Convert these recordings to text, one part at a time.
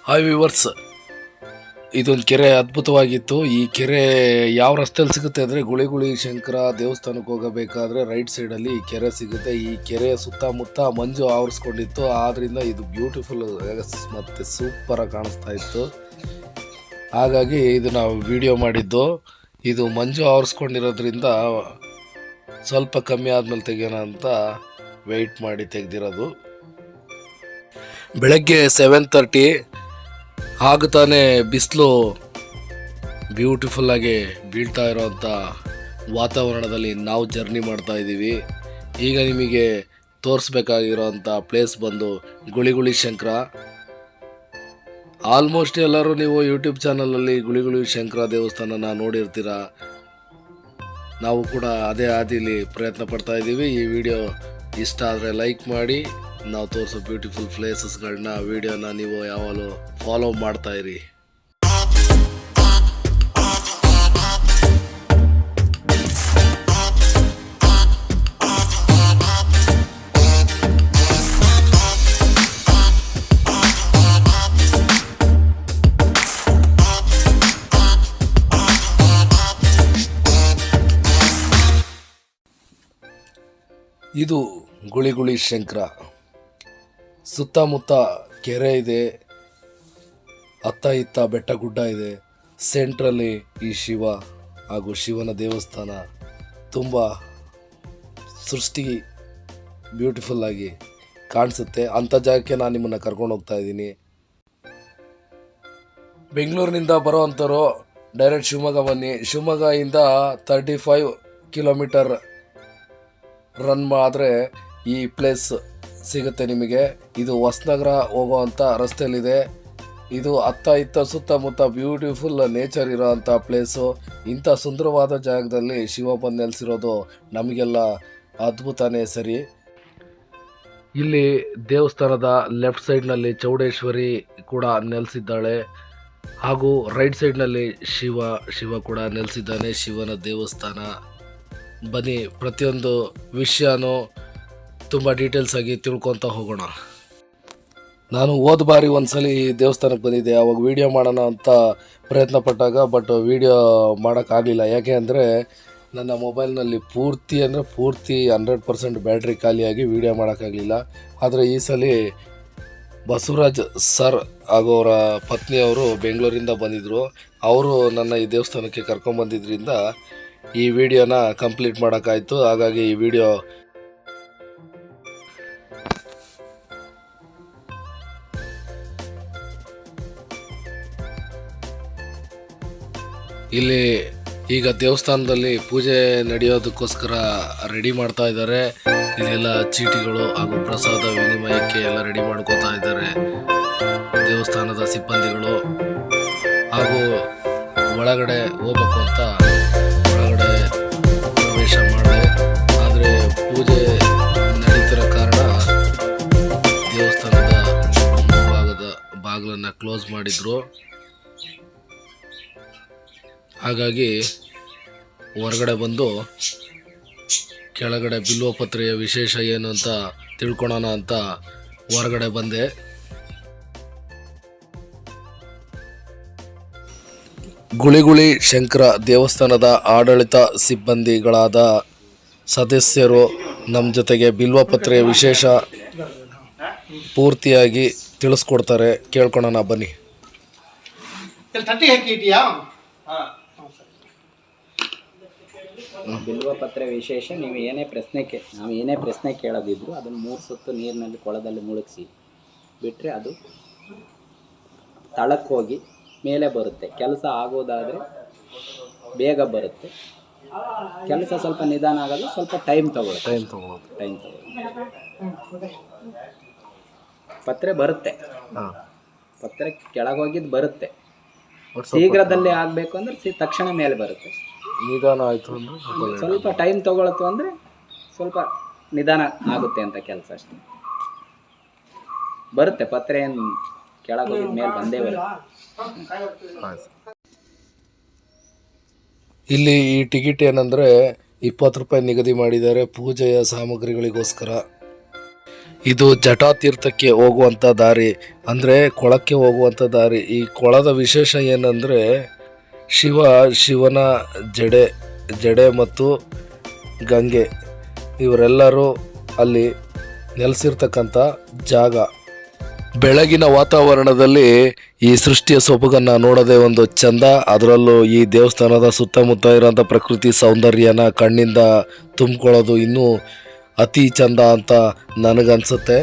Hi viewers, ಇದೊಂದು ಕೆರೆ ಅದ್ಭುತವಾಗಿತ್ತು. ಈ ಕೆರೆ ಯಾವ ರಸ್ತೆಯಲ್ಲಿ ಸಿಗುತ್ತೆ ಅಂದರೆ ಗುಳಿಗುಳಿ ಶಂಕರ ದೇವಸ್ಥಾನಕ್ಕೆ ಹೋಗಬೇಕಾದ್ರೆ ರೈಟ್ ಸೈಡಲ್ಲಿ ಈ ಕೆರೆ ಸಿಗುತ್ತೆ. ಈ ಕೆರೆಯ ಸುತ್ತಮುತ್ತ ಮಂಜು ಆವರಿಸ್ಕೊಂಡಿತ್ತು, ಆದ್ದರಿಂದ ಇದು ಬ್ಯೂಟಿಫುಲ್ ಮತ್ತು ಸೂಪರಾಗಿ ಕಾಣಿಸ್ತಾ ಇತ್ತು. ಹಾಗಾಗಿ ಇದು ನಾವು ವಿಡಿಯೋ ಮಾಡಿದ್ದು. ಇದು ಮಂಜು ಆವರಿಸ್ಕೊಂಡಿರೋದ್ರಿಂದ ಸ್ವಲ್ಪ ಕಮ್ಮಿ ಆದಮೇಲೆ ತೆಗೆಯೋಣ ಅಂತ ವೆಯ್ಟ್ ಮಾಡಿ ತೆಗೆದಿರೋದು. ಬೆಳಗ್ಗೆ 7:30 ಆಗುತ್ತಾನೆ ಬಿಸಿಲು ಬ್ಯೂಟಿಫುಲ್ಲಾಗಿ ಬೀಳ್ತಾ ಇರೋವಂಥ ವಾತಾವರಣದಲ್ಲಿ ನಾವು ಜರ್ನಿ ಮಾಡ್ತಾ ಇದ್ದೀವಿ. ಈಗ ನಿಮಗೆ ತೋರಿಸ್ಬೇಕಾಗಿರೋವಂಥ ಪ್ಲೇಸ್ ಬಂದು ಗುಳಿಗುಳಿ ಶಂಕರ. ಆಲ್ಮೋಸ್ಟ್ ಎಲ್ಲರೂ ನೀವು ಯೂಟ್ಯೂಬ್ ಚಾನಲಲ್ಲಿ ಗುಳಿಗುಳಿ ಶಂಕರ ದೇವಸ್ಥಾನನ ನೋಡಿರ್ತೀರ. ನಾವು ಕೂಡ ಅದೇ ಹಾದಿಲಿ ಪ್ರಯತ್ನ ಪಡ್ತಾ ಇದ್ದೀವಿ. ಈ ವಿಡಿಯೋ ಇಷ್ಟ ಆದರೆ ಲೈಕ್ ಮಾಡಿ. ನಾವು ತೋರಿಸೋ ಬ್ಯೂಟಿಫುಲ್ ಪ್ಲೇಸಸ್ಗಳನ್ನ ವಿಡಿಯೋನ ನೀವು ಯಾವಾಗಲೂ ಫಾಲೋ ಮಾಡ್ತಾ ಇರಿ. ಇದು ಗುಳಿಗುಳಿ ಶಂಕರ. ಸುತ್ತಮುತ್ತ ಕೆರೆ ಇದೆ, ಅತ್ತ ಇತ್ತ ಬೆಟ್ಟ ಗುಡ್ಡ ಇದೆ. ಸೆಂಟ್ರಲ್ಲಿ ಈ ಶಿವ ಹಾಗೂ ಶಿವನ ದೇವಸ್ಥಾನ ತುಂಬ ಸೃಷ್ಟಿ ಬ್ಯೂಟಿಫುಲ್ಲಾಗಿ ಕಾಣಿಸುತ್ತೆ. ಅಂಥ ಜಾಗಕ್ಕೆ ನಾನು ನಿಮ್ಮನ್ನು ಕರ್ಕೊಂಡು ಹೋಗ್ತಾ ಇದ್ದೀನಿ. ಬೆಂಗಳೂರಿನಿಂದ ಬರೋ ಅಂಥವ್ರು ಡೈರೆಕ್ಟ್ ಶಿವಮೊಗ್ಗ ಬನ್ನಿ. ಶಿವಮೊಗ್ಗದಿಂದ 35 ಕಿಲೋಮೀಟರ್ ರನ್ ಆದರೆ ಈ ಪ್ಲೇಸ್ ಸಿಗುತ್ತೆ ನಿಮಗೆ. ಇದು ಹೊಸನಗರ ಹೋಗೋವಂಥ ರಸ್ತೆಯಲ್ಲಿದೆ. ಇದು ಅತ್ತ ಇತ್ತ ಸುತ್ತಮುತ್ತ ಬ್ಯೂಟಿಫುಲ್ ನೇಚರ್ ಇರೋವಂಥ ಪ್ಲೇಸು. ಇಂಥ ಸುಂದರವಾದ ಜಾಗದಲ್ಲಿ ಶಿವ ಬಂದು ನೆಲೆಸಿರೋದು ನಮಗೆಲ್ಲ ಅದ್ಭುತನೇ ಸರಿ. ಇಲ್ಲಿ ದೇವಸ್ಥಾನದ ಲೆಫ್ಟ್ ಸೈಡ್ನಲ್ಲಿ ಚೌಡೇಶ್ವರಿ ಕೂಡ ನೆಲೆಸಿದ್ದಾಳೆ, ಹಾಗೂ ರೈಟ್ ಸೈಡ್ನಲ್ಲಿ ಶಿವ ಕೂಡ ನೆಲೆಸಿದ್ದಾನೆ. ಶಿವನ ದೇವಸ್ಥಾನ. ಬನ್ನಿ, ಪ್ರತಿಯೊಂದು ವಿಷಯನೂ ತುಂಬ ಡೀಟೇಲ್ಸ್ ಆಗಿ ತಿಳ್ಕೊತ ಹೋಗೋಣ. ನಾನು ಹೋದ ಬಾರಿ ಒಂದ್ಸಲಿ ದೇವಸ್ಥಾನಕ್ಕೆ ಬಂದಿದ್ದೆ. ಅವಾಗ ವೀಡಿಯೋ ಮಾಡೋಣ ಅಂತ ಪ್ರಯತ್ನ ಪಟ್ಟಾಗ ಬಟ್ ವೀಡಿಯೋ ಮಾಡೋಕ್ಕಾಗಲಿಲ್ಲ. ಯಾಕೆ ಅಂದರೆ ನನ್ನ ಮೊಬೈಲ್ನಲ್ಲಿ ಪೂರ್ತಿ 100% ಬ್ಯಾಟ್ರಿ ಖಾಲಿಯಾಗಿ ವೀಡಿಯೋ ಮಾಡೋಕ್ಕಾಗಲಿಲ್ಲ. ಆದರೆ ಈ ಸಲ ಬಸವರಾಜ್ ಸರ್ ಹಾಗೂ ಅವರ ಪತ್ನಿಯವರು ಬೆಂಗಳೂರಿಂದ ಬಂದಿದ್ದರು. ಅವರು ನನ್ನ ಈ ದೇವಸ್ಥಾನಕ್ಕೆ ಕರ್ಕೊಂಬಂದಿದ್ದರಿಂದ ಈ ವಿಡಿಯೋನ ಕಂಪ್ಲೀಟ್ ಮಾಡೋಕ್ಕಾಯಿತು. ಹಾಗಾಗಿ ಈ ವಿಡಿಯೋ ಇಲ್ಲಿ ಈಗ ದೇವಸ್ಥಾನದಲ್ಲಿ ಪೂಜೆ ನಡೆಯೋದಕ್ಕೋಸ್ಕರ ರೆಡಿ ಮಾಡ್ತಾ ಇದ್ದಾರೆ. ಇಲ್ಲೆಲ್ಲ ಚೀಟಿಗಳು ಹಾಗೂ ಪ್ರಸಾದ ವಿನಿಮಯಕ್ಕೆ ಎಲ್ಲ ರೆಡಿ ಮಾಡ್ಕೋತಾ ಇದ್ದಾರೆ ದೇವಸ್ಥಾನದ ಸಿಬ್ಬಂದಿಗಳು. ಹಾಗೂ ಒಳಗಡೆ ಹೋಗ್ಬೇಕು ಅಂತ ಒಳಗಡೆ ಪ್ರವೇಶ ಮಾಡಿದೆ. ಆದರೆ ಪೂಜೆ ನಡೀತಿರೋ ಕಾರಣ ದೇವಸ್ಥಾನದ ಮುಂಭಾಗದ ಬಾಗಿಲನ್ನು ಕ್ಲೋಸ್ ಮಾಡಿದರು. ಹಾಗಾಗಿ ಹೊರಗಡೆ ಬಂದು ಕೆಳಗಡೆ ಬಿಲ್ವಪತ್ರೆಯ ವಿಶೇಷ ಏನು ಅಂತ ತಿಳ್ಕೊಳೋಣ ಅಂತ ಹೊರಗಡೆ ಬಂದೆ. ಗುಳಿಗುಳಿ ಶಂಕರ ದೇವಸ್ಥಾನದ ಆಡಳಿತ ಸಿಬ್ಬಂದಿಗಳಾದ ಸದಸ್ಯರು ನಮ್ಮ ಜೊತೆಗೆ ಬಿಲ್ವಪತ್ರೆಯ ವಿಶೇಷ ಪೂರ್ತಿಯಾಗಿ ತಿಳಿಸ್ಕೊಡ್ತಾರೆ. ಕೇಳ್ಕೊಳೋಣ ಬನ್ನಿ. ಬಿಲ್ವಪತ್ರೆ ವಿಶೇಷ. ನಾವು ಏನೇ ಪ್ರಶ್ನೆ ಕೇಳೋದಿದ್ರು ಅದನ್ನು 3 ಸುತ್ತು ನೀರಿನಲ್ಲಿ ಕೊಳದಲ್ಲಿ ಮುಳುಗಿಸಿ ಬಿಟ್ಟರೆ ಅದು ತಳಕ್ಕೆ ಹೋಗಿ ಮೇಲೆ ಬರುತ್ತೆ. ಕೆಲಸ ಆಗೋದಾದರೆ ಬೇಗ ಬರುತ್ತೆ, ಕೆಲಸ ಸ್ವಲ್ಪ ನಿಧಾನ ಆಗೋದು ಸ್ವಲ್ಪ ಟೈಮ್ ತಗೊಳುತ್ತೆ. ಪತ್ರೆ ಬರುತ್ತೆ, ಪತ್ರೆ ಕೆಳಗೋಗಿದ್ದು ಬರುತ್ತೆ. ಶೀಘ್ರದಲ್ಲಿ ಆಗಬೇಕು ಅಂದರೆ ತಕ್ಷಣ ಮೇಲೆ ಬರುತ್ತೆ. ನಿಧಾನ ಆಯಿತು ಅಂದರೆ ಸ್ವಲ್ಪ ಟೈಮ್ ತಗೊಳತ್ತು ಅಂದರೆ ಸ್ವಲ್ಪ ನಿಧಾನ ಆಗುತ್ತೆ ಅಂತ ಕೆಲಸ ಅಷ್ಟೇ. ಬರುತ್ತೆ, ಪತ್ರೆ ಏನು ಕೆಳಗೋಗಿ ಮೇಲೆ ಬಂದೇ ಬರುತ್ತೆ. ಇಲ್ಲಿ ಈ ಟಿಕೆಟ್ ಏನಂದರೆ 20 ರೂಪಾಯಿ ನಿಗದಿ ಮಾಡಿದ್ದಾರೆ ಪೂಜೆಯ ಸಾಮಗ್ರಿಗಳಿಗೋಸ್ಕರ. ಇದು ಜಟಾತೀರ್ಥಕ್ಕೆ ಹೋಗುವಂಥ ದಾರಿ, ಅಂದರೆ ಕೊಳಕ್ಕೆ ಹೋಗುವಂಥ ದಾರಿ. ಈ ಕೊಳದ ವಿಶೇಷ ಏನಂದರೆ ಶಿವನ ಜಡೆ ಮತ್ತು ಗಂಗೆ ಇವರೆಲ್ಲರೂ ಅಲ್ಲಿ ನೆಲೆಸಿರ್ತಕ್ಕಂಥ ಜಾಗ. ಬೆಳಗಿನ ವಾತಾವರಣದಲ್ಲಿ ಈ ಸೃಷ್ಟಿಯ ಸೊಬಗನ್ನು ನೋಡೋದೇ ಒಂದು ಚಂದ. ಅದರಲ್ಲೂ ಈ ದೇವಸ್ಥಾನದ ಸುತ್ತಮುತ್ತ ಇರೋಂಥ ಪ್ರಕೃತಿ ಸೌಂದರ್ಯನ ಕಣ್ಣಿಂದ ತುಂಬಿಕೊಳ್ಳೋದು ಇನ್ನೂ ಅತಿ ಚಂದ ಅಂತ ನನಗನ್ಸುತ್ತೆ.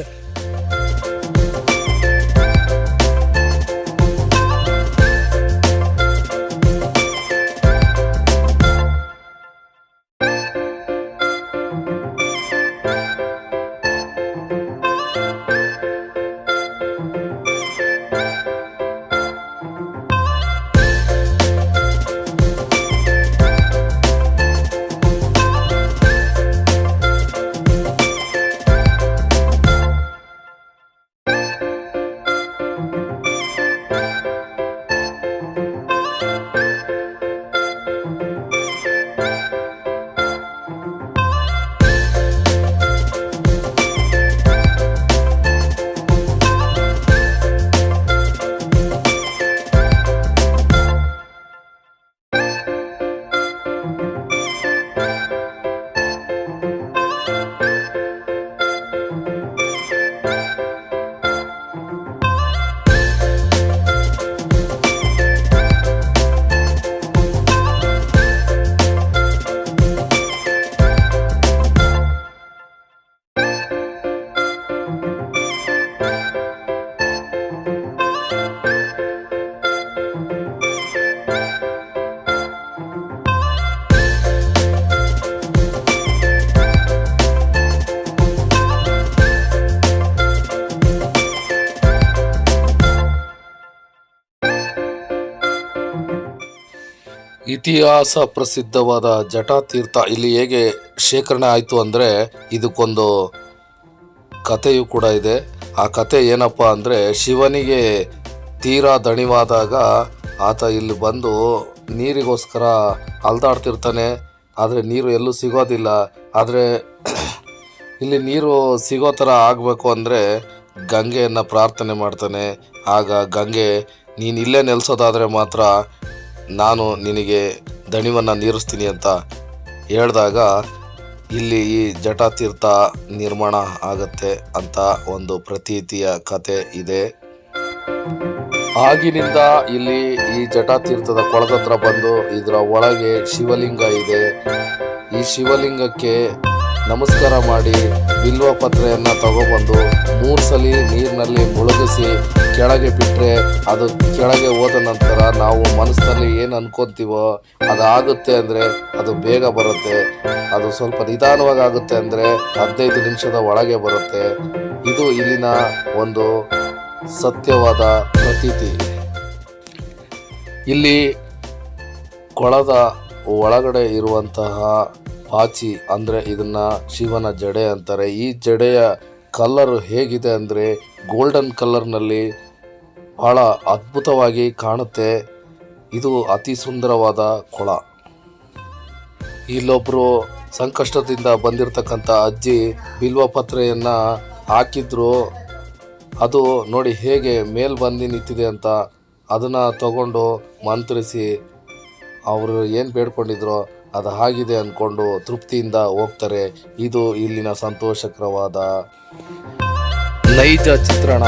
ಇತಿಹಾಸ ಪ್ರಸಿದ್ಧವಾದ ಜಟಾತೀರ್ಥ ಇಲ್ಲಿ ಹೇಗೆ ಶೇಖರಣೆ ಆಯಿತು ಅಂದರೆ ಇದಕ್ಕೊಂದು ಕಥೆಯೂ ಕೂಡ ಇದೆ. ಆ ಕಥೆ ಏನಪ್ಪ ಅಂದರೆ ಶಿವನಿಗೆ ತೀರಾ ದಣಿವಾದಾಗ ಆತ ಇಲ್ಲಿ ಬಂದು ನೀರಿಗೋಸ್ಕರ ಅಲ್ದಾಡ್ತಿರ್ತಾನೆ. ಆದರೆ ನೀರು ಎಲ್ಲೂ ಸಿಗೋದಿಲ್ಲ. ಆದರೆ ಇಲ್ಲಿ ನೀರು ಸಿಗೋ ಥರ ಆಗಬೇಕು ಅಂದರೆ ಗಂಗೆಯನ್ನು ಪ್ರಾರ್ಥನೆ ಮಾಡ್ತಾನೆ. ಆಗ ಗಂಗೆ ನೀನು ಇಲ್ಲೇ ನೆಲೆಸೋದಾದರೆ ಮಾತ್ರ ನಾನು ನಿನಗೆ ದಣಿವನ್ನು ನೀರಿಸ್ತೀನಿ ಅಂತ ಹೇಳಿದಾಗ ಇಲ್ಲಿ ಈ ಜಟಾತೀರ್ಥ ನಿರ್ಮಾಣ ಆಗತ್ತೆ ಅಂತ ಒಂದು ಪ್ರತೀತಿಯ ಕತೆ ಇದೆ. ಆಗಿನಿಂದ ಇಲ್ಲಿ ಈ ಜಟಾತೀರ್ಥದ ಕೊಳದ ಹತ್ರ ಬಂದು ಇದರ ಒಳಗೆ ಶಿವಲಿಂಗ ಇದೆ. ಈ ಶಿವಲಿಂಗಕ್ಕೆ ನಮಸ್ಕಾರ ಮಾಡಿ ಬಿಲ್ವ ಪತ್ರೆಯನ್ನು ತಗೊಬಂದು 3 ಸಲ ನೀರಿನಲ್ಲಿ ಮುಳುಗಿಸಿ ಕೆಳಗೆ ಬಿಟ್ಟರೆ ಅದು ಕೆಳಗೆ ಹೋದ ನಂತರ ನಾವು ಮನಸ್ಸಿನಲ್ಲಿ ಏನು ಅನ್ಕೊತೀವೋ ಅದಾಗುತ್ತೆ ಅಂದರೆ ಅದು ಬೇಗ ಬರುತ್ತೆ. ಅದು ಸ್ವಲ್ಪ ನಿಧಾನವಾಗಿ ಆಗುತ್ತೆ ಅಂದರೆ 15 ನಿಮಿಷದ ಒಳಗೆ ಬರುತ್ತೆ. ಇದು ಇಲ್ಲಿನ ಒಂದು ಸತ್ಯವಾದ ಪ್ರತೀತಿ. ಇಲ್ಲಿ ಕೊಳದ ಒಳಗಡೆ ಇರುವಂತಹ ಪಾಚಿ ಅಂದರೆ ಇದನ್ನು ಶಿವನ ಜಡೆ ಅಂತಾರೆ. ಈ ಜಡೆಯ ಕಲರ್ ಹೇಗಿದೆ ಅಂದರೆ ಗೋಲ್ಡನ್ ಕಲರ್ನಲ್ಲಿ ಭಾಳ ಅದ್ಭುತವಾಗಿ ಕಾಣುತ್ತೆ. ಇದು ಅತಿ ಸುಂದರವಾದ ಕೊಳ. ಇಲ್ಲೊಬ್ಬರು ಸಂಕಷ್ಟದಿಂದ ಬಂದಿರತಕ್ಕಂಥ ಅಜ್ಜಿ ಬಿಲ್ವ ಪತ್ರೆಯನ್ನು ಹಾಕಿದ್ರು. ಅದು ನೋಡಿ ಹೇಗೆ ಮೇಲ್ ಬಂದು ನಿಂತಿದೆ ಅಂತ. ಅದನ್ನು ತಗೊಂಡು ಮಂತ್ರಿಸಿ ಅವರು ಏನು ಬೇಡ್ಕೊಂಡಿದ್ರೋ ಅದು ಆಗಿದೆ ಅಂದ್ಕೊಂಡು ತೃಪ್ತಿಯಿಂದ ಹೋಗ್ತಾರೆ. ಇದು ಇಲ್ಲಿನ ಸಂತೋಷಕರವಾದ ನೈಜ ಚಿತ್ರಣ.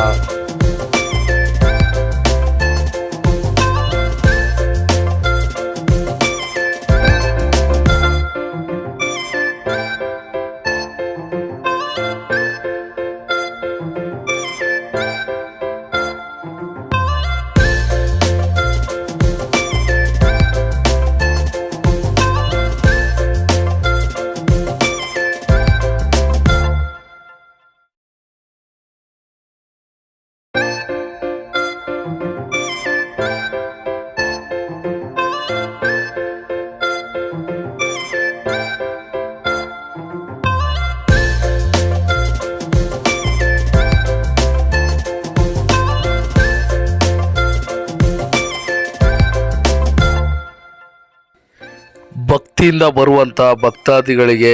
ಭಕ್ತಿಯಿಂದ ಬರುವಂಥ ಭಕ್ತಾದಿಗಳಿಗೆ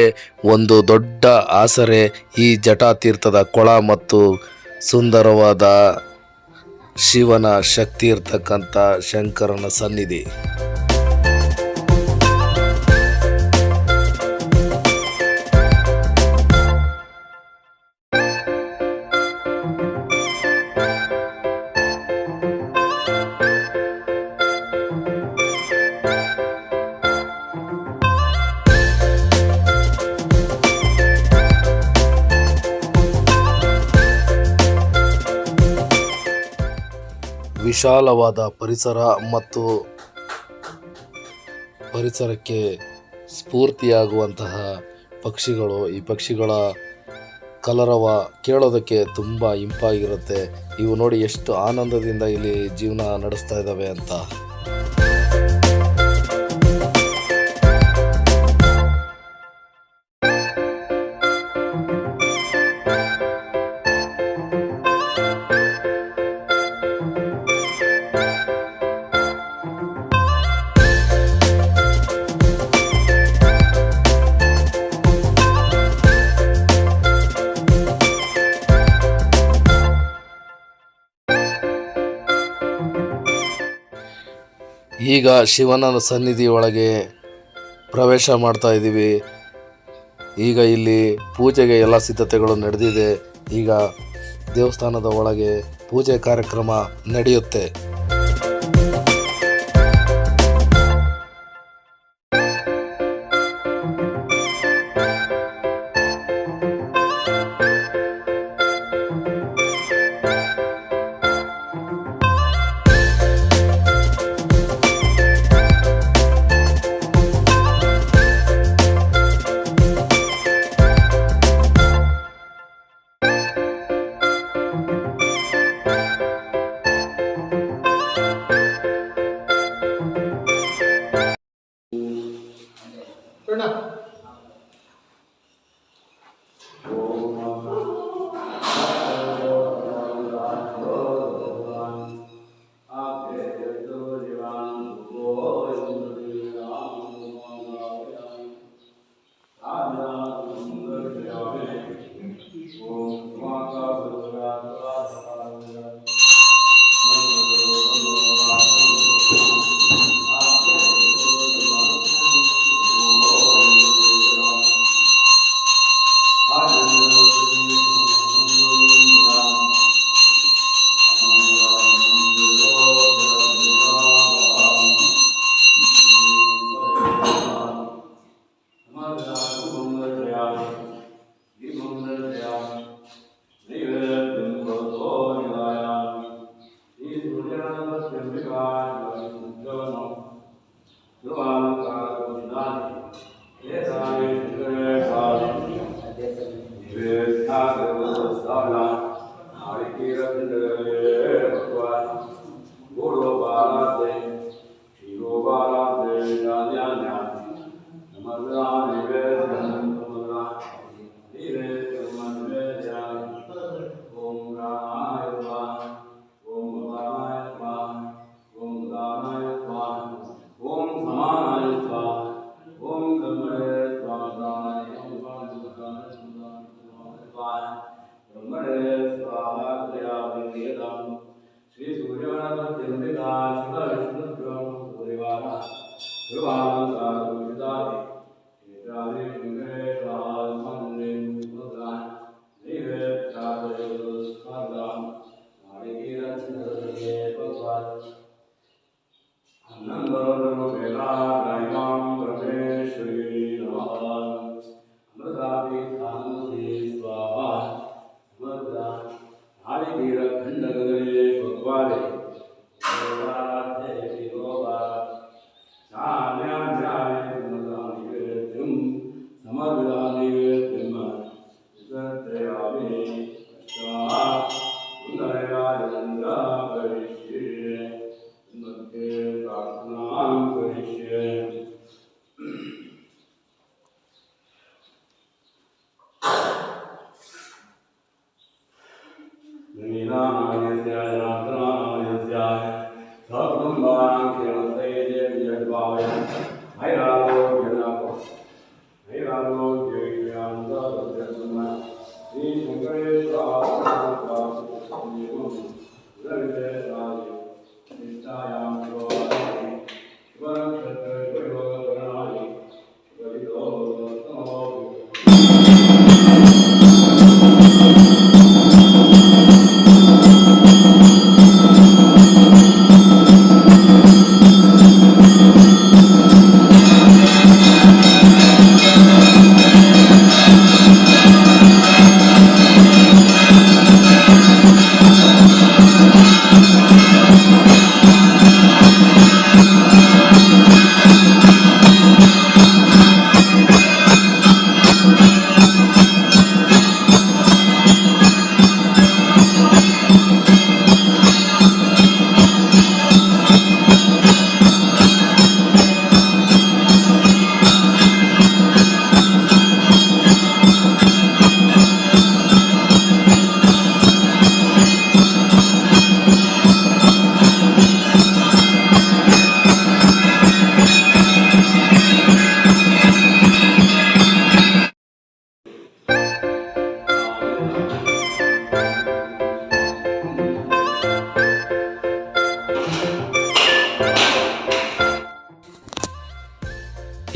ಒಂದು ದೊಡ್ಡ ಆಸರೆ ಈ ಜಟಾತೀರ್ಥದ ಕೊಳ ಮತ್ತು ಸುಂದರವಾದ ಶಿವನ ಶಕ್ತಿ ಇರ್ತಕ್ಕಂಥ ಶಂಕರನ ಸನ್ನಿಧಿ. ವಿಶಾಲವಾದ ಪರಿಸರ ಮತ್ತು ಪರಿಸರಕ್ಕೆ ಸ್ಫೂರ್ತಿಯಾಗುವಂತಹ ಪಕ್ಷಿಗಳು. ಈ ಪಕ್ಷಿಗಳ ಕಲರವ ಕೇಳೋದಕ್ಕೆ ತುಂಬ ಇಂಪಾಗಿರುತ್ತೆ. ಇವು ನೋಡಿ ಎಷ್ಟು ಆನಂದದಿಂದ ಇಲ್ಲಿ ಜೀವನ ನಡೆಸ್ತಾ ಇದ್ದಾವೆ ಅಂತ. ಈಗ ಶಿವನ ಸನ್ನಿಧಿ ಒಳಗೆ ಪ್ರವೇಶ ಮಾಡ್ತಾ ಇದ್ದೀವಿ. ಈಗ ಇಲ್ಲಿ ಪೂಜೆಗೆ ಎಲ್ಲ ಸಿದ್ಧತೆಗಳು ನಡೆದಿದೆ. ಈಗ ದೇವಸ್ಥಾನದ ಒಳಗೆ ಪೂಜೆ ಕಾರ್ಯಕ್ರಮ ನಡೆಯುತ್ತೆ.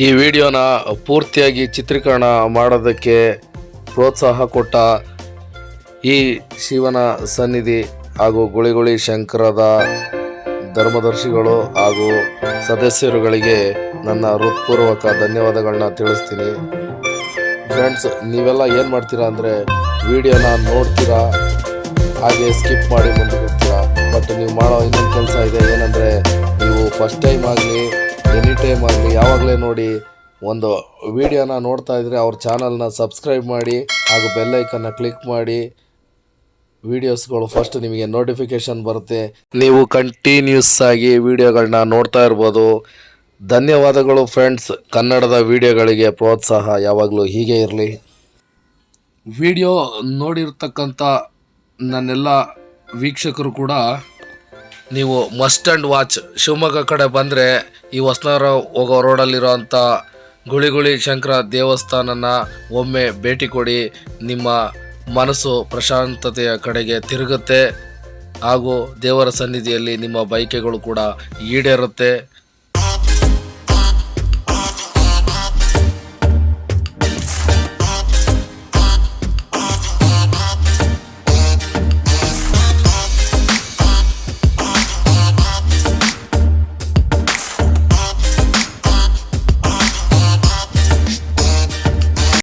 ಈ ವಿಡಿಯೋನ ಪೂರ್ತಿಯಾಗಿ ಚಿತ್ರೀಕರಣ ಮಾಡೋದಕ್ಕೆ ಪ್ರೋತ್ಸಾಹ ಕೊಟ್ಟ ಈ ಶಿವನ ಸನ್ನಿಧಿ ಹಾಗೂ ಗುಳಿಗುಳಿ ಶಂಕರದ ಧರ್ಮದರ್ಶಿಗಳು ಹಾಗೂ ಸದಸ್ಯರುಗಳಿಗೆ ನನ್ನ ಹೃತ್ಪೂರ್ವಕ ಧನ್ಯವಾದಗಳನ್ನ ತಿಳಿಸ್ತೀನಿ. ಫ್ರೆಂಡ್ಸ್, ನೀವೆಲ್ಲ ಏನು ಮಾಡ್ತೀರಾ ಅಂದರೆ ವಿಡಿಯೋನ ನೋಡ್ತೀರಾ, ಹಾಗೆ ಸ್ಕಿಪ್ ಮಾಡಿ ಮುಂದೆ ಹೋಗ್ತೀರಾ. ಬಟ್ ನೀವು ಮಾಡೋ ಇನ್ನೊಂದು ಕೆಲಸ ಇದೆ, ಏನಂದರೆ ನೀವು ಫಸ್ಟ್ ಟೈಮ್ ಆಗಲಿ ಎನಿ ಟೈಮ್ ಆಗಲಿ ಯಾವಾಗಲೇ ನೋಡಿ ಒಂದು ವಿಡಿಯೋನ ನೋಡ್ತಾ ಇದ್ದರೆ ಅವ್ರ ಚಾನಲ್ನ ಸಬ್ಸ್ಕ್ರೈಬ್ ಮಾಡಿ ಹಾಗೂ ಬೆಲ್ಲೈಕನ್ನ ಕ್ಲಿಕ್ ಮಾಡಿ. ವಿಡಿಯೋಸ್ಗಳು ಫಸ್ಟ್ ನಿಮಗೆ ನೋಟಿಫಿಕೇಶನ್ ಬರುತ್ತೆ, ನೀವು ಕಂಟಿನ್ಯೂಸ್ ಆಗಿ ವಿಡಿಯೋಗಳನ್ನ ನೋಡ್ತಾ ಇರ್ಬೋದು. ಧನ್ಯವಾದಗಳು ಫ್ರೆಂಡ್ಸ್. ಕನ್ನಡದ ವಿಡಿಯೋಗಳಿಗೆ ಪ್ರೋತ್ಸಾಹ ಯಾವಾಗಲೂ ಹೀಗೆ ಇರಲಿ. ವಿಡಿಯೋ ನೋಡಿರ್ತಕ್ಕಂಥ ನನ್ನೆಲ್ಲ ವೀಕ್ಷಕರು ಕೂಡ ನೀವು ಮಸ್ಟ್ ಆ್ಯಂಡ್ ವಾಚ್ ಶಿವಮೊಗ್ಗ ಕಡೆ ಬಂದರೆ ಈ ಹೊಸನಗರ ಹೋಗೋ ರೋಡಲ್ಲಿರೋ ಅಂಥ ಗುಳಿಗುಳಿ ಶಂಕರ ದೇವಸ್ಥಾನನ ಒಮ್ಮೆ ಭೇಟಿ ಕೊಡಿ. ನಿಮ್ಮ ಮನಸ್ಸು ಪ್ರಶಾಂತತೆಯ ಕಡೆಗೆ ತಿರುಗುತ್ತೆ ಹಾಗೂ ದೇವರ ಸನ್ನಿಧಿಯಲ್ಲಿ ನಿಮ್ಮ ಬಯಕೆಗಳು ಕೂಡ ಈಡೇರುತ್ತೆ.